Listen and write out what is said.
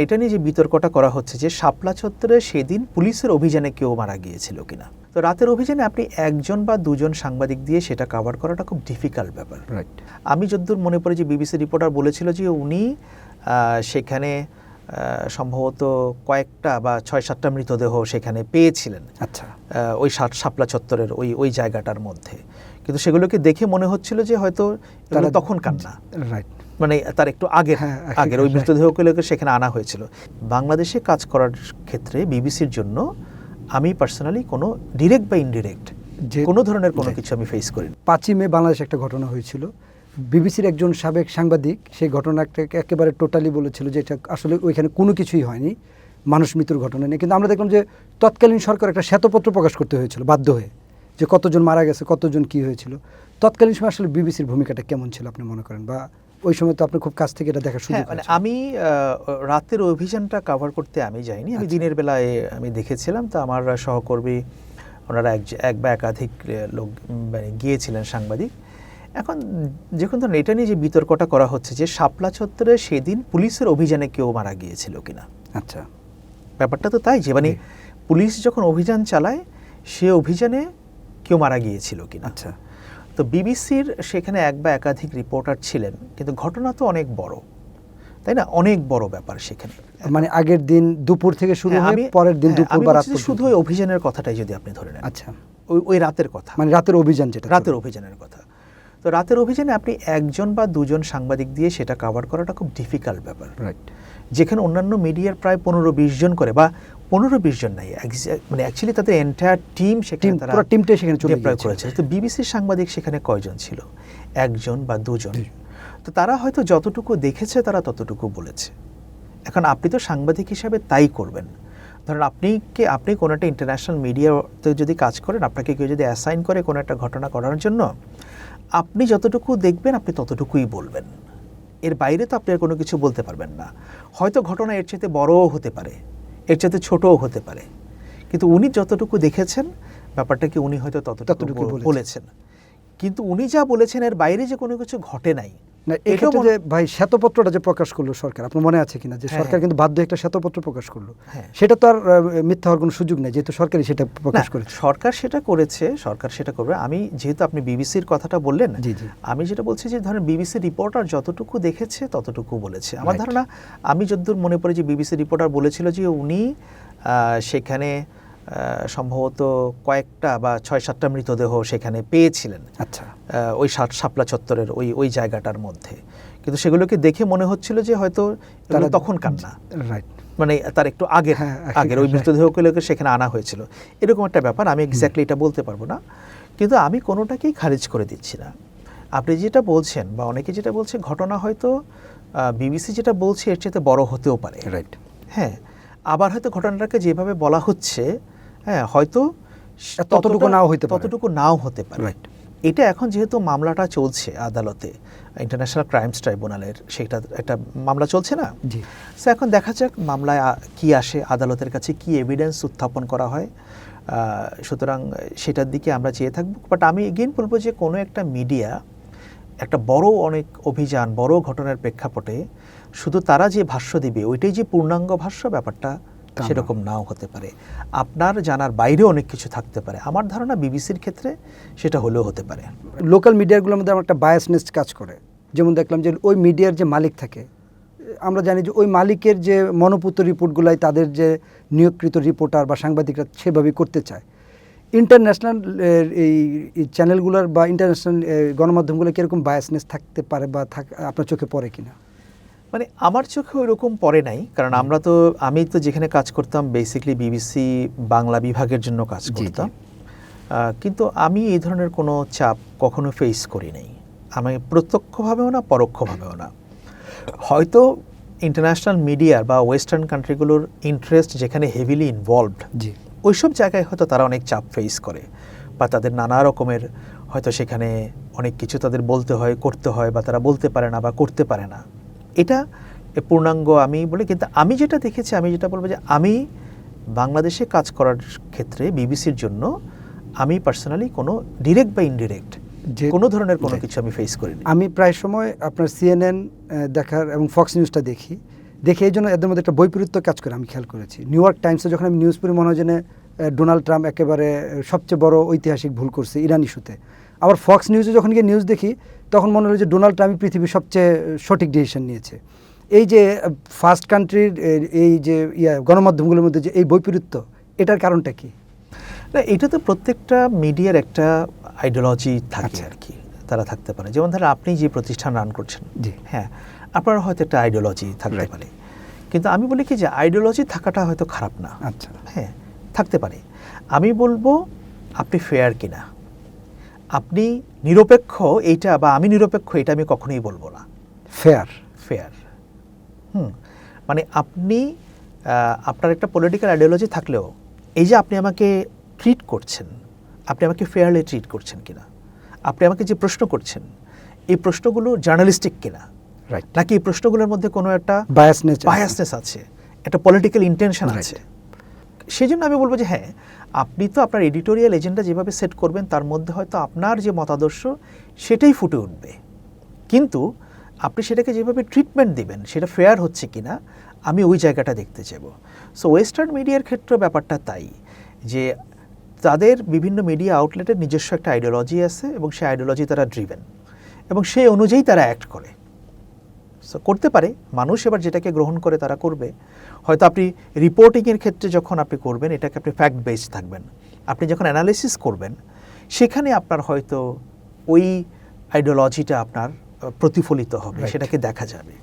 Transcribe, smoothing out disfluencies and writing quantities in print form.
এটা নিয়ে যে বিতর্কটা করা হচ্ছে যে শাপলা চত্বরে সেদিন পুলিশের অভিযানে কেউ মারা গিয়েছিল কিনা। তো রাতের অভিযানে আপনি একজন বা দুজন সাংবাদিক দিয়ে সেটা কভার করাটা খুব ডিফিকাল্ট ব্যাপার। রাইট। আমি যতদূর মনে পড়ে যে বিবিসি রিপোর্টার বলেছিল যে উনি সেখানে সম্ভবত কয়েকটা বা ৬-৭টা মৃতদেহ সেখানে পেয়েছিলেন। আচ্ছা। ওই শাপলা চত্বরের ওই জায়গাটার মধ্যে, কিন্তু সেগুলোকে দেখে মনে হচ্ছিল যে হয়তো তখনকার না। রাইট। মানে তার একটু আগের ওই মৃতদেহগুলোকে সেখানে আনা হয়েছিল। বাংলাদেশে কাজ করার ক্ষেত্রে বিবিসির জন্য আমি পার্সোনালি কোনো ডিরেক্ট বা ইনডিরেক্ট কোনো ধরনের কোনো কিছু আমি ফেস করিনি। 5ই মে বাংলাদেশে একটা ঘটনা হয়েছিল, বিবিসির একজন সাবেক সাংবাদিক সেই ঘটনাটাকে একেবারে টোটালি বলেছিল যে এটা আসলে ওইখানে কোনো কিছুই হয়নি, মানুষ মৃত্যুর ঘটনা নেই। কিন্তু আমরা দেখলাম যে তৎকালীন সরকার একটা শ্বেতপত্র প্রকাশ করতে হয়েছিল বাধ্য হয়ে, যে কতজন মারা গেছে, কতজন কী হয়েছিল। তৎকালীন সময় আসলে বিবিসির ভূমিকাটা কেমন ছিল আপনি মনে করেন, বা ওই সময় তো আপনি খুব কাছ থেকে এটা দেখার সুযোগ? মানে আমি রাতের অভিযানটা কভার করতে আমি যাইনি, আমি দিনের বেলায় আমি দেখেছিলাম। তো আমার সহকর্মী ওনারা এক বা একাধিক লোক গিয়েছিলেন সাংবাদিক। এখন যখন ধরুন এটা নিয়ে যে বিতর্কটা করা হচ্ছে যে শাপলা চত্বরে সেদিন পুলিশের অভিযানে কেউ মারা গিয়েছিল কিনা। আচ্ছা, ব্যাপারটা তো তাই যে মানে পুলিশ যখন অভিযান চালায় সে অভিযানে কেউ মারা গিয়েছিল কিনা। আচ্ছা। তো বিবিসির সেখানে এক বা একাধিক রিপোর্টার ছিলেন, কিন্তু ঘটনা তো অনেক বড়, তাই না? অনেক বড় ব্যাপার সেখানে। মানে আগের দিন দুপুর থেকে শুরু হয়, পরের দিন দুপুর বা রাত পর্যন্ত। শুধু ওই অভিযানের কথাটাই যদি আপনি ধরে নেন। আচ্ছা। ওই রাতের কথা, মানে রাতের অভিযান, যেটা রাতের অভিযানের কথা। তো রাতের অভিযানে আপনি একজন বা দুজন সাংবাদিক দিয়ে সেটা কভার করাটা খুব ডিফিকাল্ট ব্যাপার। রাইট। যেখানে অন্যান্য মিডিয়ার প্রায় 15-20 জন করে, বা 15-20 জন নাই, মানে অ্যাকচুয়ালি তাদের এন্টায়ার টিম সেখানে, পুরো টিমটাই সেখানে চলে করেছে। তো বিবিসির সাংবাদিক সেখানে কয়জন ছিল? একজন বা দুজন। তো তারা হয়তো যতটুকু দেখেছে তারা ততটুকু বলেছে। এখন আপনি তো সাংবাদিক হিসাবে তাই করবেন। ধরেন আপনি কোনো একটা ইন্টারন্যাশনাল মিডিয়াতে যদি কাজ করেন, আপনাকে কেউ যদি অ্যাসাইন করে কোনো একটা ঘটনা করার জন্য, আপনি যতটুকু দেখবেন আপনি ততটুকুই বলবেন। এর বাইরে তো আপনি আর কোনো কিছু বলতে পারবেন না। হয়তো ঘটনা এর চাইতে বড়ও হতে পারে, এর চাইতে ছোটও হতে পারে, কিন্তু উনি যতটুকু দেখেছেন ব্যাপারটাকে উনি হয়তো ততটুকু বলেছেন। কিন্তু উনি যা বলেছেন এর বাইরে যে কোনো কিছু ঘটে নাই। না, এক্ষেত্রে যে ভাই শ্বেতপত্রটা যে প্রকাশ করলো সরকার, আপনার মনে আছে কিনা যে সরকার কিন্তু বাধ্য একটা শ্বেতপত্র প্রকাশ করলো, সেটা তো আর মিথ্যা হওয়ার কোনো সুযোগ নেই, যেহেতু সরকারই সেটা প্রকাশ করেছে। সরকার সেটা করেছে, সরকার সেটা করবে। আমি যেহেতু আপনি বিবিসির কথাটা বললেন, আমি যেটা বলছি যে ধরেন বিবিসি রিপোর্টার যতটুকু দেখেছে ততটুকু বলেছে। আমার ধারণা, আমি যতদূর মনে পড়ে যে বিবিসি রিপোর্টার বলেছিল যে উনি সেখানে সম্ভবত কয়েকটা বা 6-7টা মৃতদেহ সেখানে পেয়েছিলেন। আচ্ছা। ওই শাপলা চত্বরের ওই জায়গাটার মধ্যে, কিন্তু সেগুলোকে দেখে মনে হচ্ছিল যে হয়তো তখনকার না। রাইট। মানে তার একটু আগের ওই মৃতদেহগুলোকে সেখানে আনা হয়েছিল, এরকম একটা ব্যাপার। আমি এক্স্যাক্টলি এটা বলতে পারবো না, কিন্তু আমি কোনোটাকেই খারিজ করে দিচ্ছি না। আপনি যেটা বলছেন বা অনেকে যেটা বলছে, ঘটনা হয়তো বিবিসি যেটা বলছে এর চেয়ে বড় হতেও পারে। রাইট। হ্যাঁ, আবার হয়তো ঘটনাটাকে যেভাবে বলা হচ্ছে, হ্যাঁ, হয়তো ততটুকু নাও হতে পারে। রাইট। এটা এখন যেহেতু মামলাটা চলছে আদালতে, ইন্টারন্যাশনাল ক্রাইমস ট্রাইব্যুনালের, সেটা একটা মামলা চলছে না। সো এখন দেখা যাক মামলায় কি আসে, আদালতের কাছে কি এভিডেন্স উত্থাপন করা হয়। সুতরাং সেটার দিকে আমরা চেয়ে থাকবো। বাট আমি এগেইন বলবো যে কোনো একটা মিডিয়া একটা অনেক অভিযান, বড় ঘটনার প্রেক্ষাপটে শুধু তারা যে ভাষ্য দিবে ওইটাই যে পূর্ণাঙ্গ ভাষ্য, ব্যাপারটা সেরকম নাও হতে পারে। আপনার জানার বাইরে অনেক কিছু থাকতে পারে। আমার ধারণা বিবিসির ক্ষেত্রে সেটা হলেও হতে পারে। লোকাল মিডিয়াগুলোর মধ্যে আমার একটা বায়াসনেস কাজ করে। যেমন দেখলাম যে ওই মিডিয়ার যে মালিক থাকে, আমরা জানি যে ওই মালিকের যে মনোপুত রিপোর্টগুলাই তাদের যে নিয়োগকৃত রিপোর্টার বা সাংবাদিকরা সেভাবেই করতে চায়। ইন্টারন্যাশনাল এই চ্যানেলগুলোর বা ইন্টারন্যাশনাল গণমাধ্যমগুলো কীরকম বায়াসনেস থাকতে পারে বা আপনার চোখে পড়ে কিনা? মানে আমার চোখে ওইরকম পড়ে নাই, কারণ আমি তো যেখানে কাজ করতাম বেসিক্যালি বিবিসি বাংলা বিভাগের জন্য কাজ করতাম। কিন্তু আমি এই ধরনের কোনো চাপ কখনো ফেস করি নাই, আমি প্রত্যক্ষভাবেও না পরোক্ষভাবেও না। হয়তো ইন্টারন্যাশনাল মিডিয়ার বা ওয়েস্টার্ন কান্ট্রিগুলোর ইন্টারেস্ট যেখানে হেভিলি ইনভলভড, ওইসব জায়গায় হয়তো তারা অনেক চাপ ফেস করে, বা তাদের নানা রকমের হয়তো সেখানে অনেক কিছু তাদের বলতে হয়, করতে হয়, বা তারা বলতে পারে না বা করতে পারে না। এটা পূর্ণাঙ্গ আমি বলি। কিন্তু আমি যেটা দেখেছি, আমি যেটা বলবো যে আমি বাংলাদেশে কাজ করার ক্ষেত্রে বিবিসির জন্য আমি পার্সোনালি কোনো ডিরেক্ট বা ইনডিরেক্ট কোনো ধরনের কোনো কিছু আমি ফেস করিনি। আমি প্রায় সময় আপনার CNN দেখার এবং ফক্স নিউজটা দেখি, দেখে এই জন্য এদের মধ্যে একটা বৈপরীত্য কাজ করে আমি খেয়াল করেছি। নিউ ইয়র্ক টাইমসে যখন আমি নিউজ পড়ি মনে হয় যেন ডোনাল্ড ট্রাম্প একেবারে সবচেয়ে বড় ঐতিহাসিক ভুল করছে ইরান ইস্যুতে। আবার ফক্স নিউজে যখন গিয়ে নিউজ দেখি তখন মনে হলো যে ডোনাল্ড ট্রাম্পই পৃথিবীর সবচেয়ে সঠিক ডিসিশন নিয়েছে। এই যে ফার্স্ট কান্ট্রির এই যে গণমাধ্যমগুলোর মধ্যে যে এই বৈপরীত্য, এটার কারণটা কি? না, এটা তো প্রত্যেকটা মিডিয়ার একটা আইডিওলজি থাকে আচ্ছা। আর কি, তারা থাকতে পারে। যেমন ধরেন আপনি যে প্রতিষ্ঠান রান করছেন, জি। হ্যাঁ, আপনার হয়তো একটা আইডিওলজি থাকতে Right. পারে, কিন্তু আমি বলি কি যে আইডিওলজি থাকাটা হয়তো খারাপ না। আচ্ছা, হ্যাঁ, থাকতে পারে। আমি বলবো আপনি ফেয়ার কিনা, আপনি নিরপেক্ষ এইটা বা আমি নিরপেক্ষ এটা আমি কখনোই বলবো না। ফেয়ার। ফেয়ার, মানে আপনি আপনার একটা পলিটিক্যাল আইডিওলজি থাকলেও এই যে আপনি আমাকে ট্রিট করছেন, আপনি আমাকে ফেয়ারলি ট্রিট করছেন কিনা, আপনি আমাকে যে প্রশ্ন করছেন এই প্রশ্নগুলো জার্নালিস্টিক কিনা, রাইট। নাকি এই প্রশ্নগুলোর মধ্যে কোনো একটা বায়াসনেস আছে, একটা পলিটিক্যাল ইন্টেনশন Right. আছে। সেই জন্য আমি বলবো যে হ্যাঁ, আপনি তো আপনার এডিটোরিয়াল এজেন্ডা যেভাবে সেট করবেন তার মধ্যে হয়তো আপনার যে মতাদর্শ সেটাই ফুটে উঠবে, কিন্তু আপনি সেটাকে যেভাবে ট্রিটমেন্ট দিবেন সেটা ফেয়ার হচ্ছে কিনা আমি ওই জায়গাটা দেখতে চাইব। সো ওয়েস্টার্ন মিডিয়ার ক্ষেত্রে ব্যাপারটা তাই যে তাদের বিভিন্ন মিডিয়া আউটলেটের নিজস্ব একটা আইডিওলজি আছে এবং সেই আইডিওলজি তারা ড্রিভেন এবং সেই অনুযায়ী তারা অ্যাক্ট করে। সো করতে পারে মানুষ এবার যেটাকে গ্রহণ করে তারা করবে। হয়তো আপনি রিপোর্টিংয়ের ক্ষেত্রে যখন আপনি করবেন এটাকে আপনি ফ্যাক্ট বেসড থাকবেন, আপনি যখন অ্যানালিসিস করবেন সেখানে আপনার হয়তো ওই আইডিওলজিটা আপনার প্রতিফলিত হবে, Right. সেটাকে দেখা যাবে।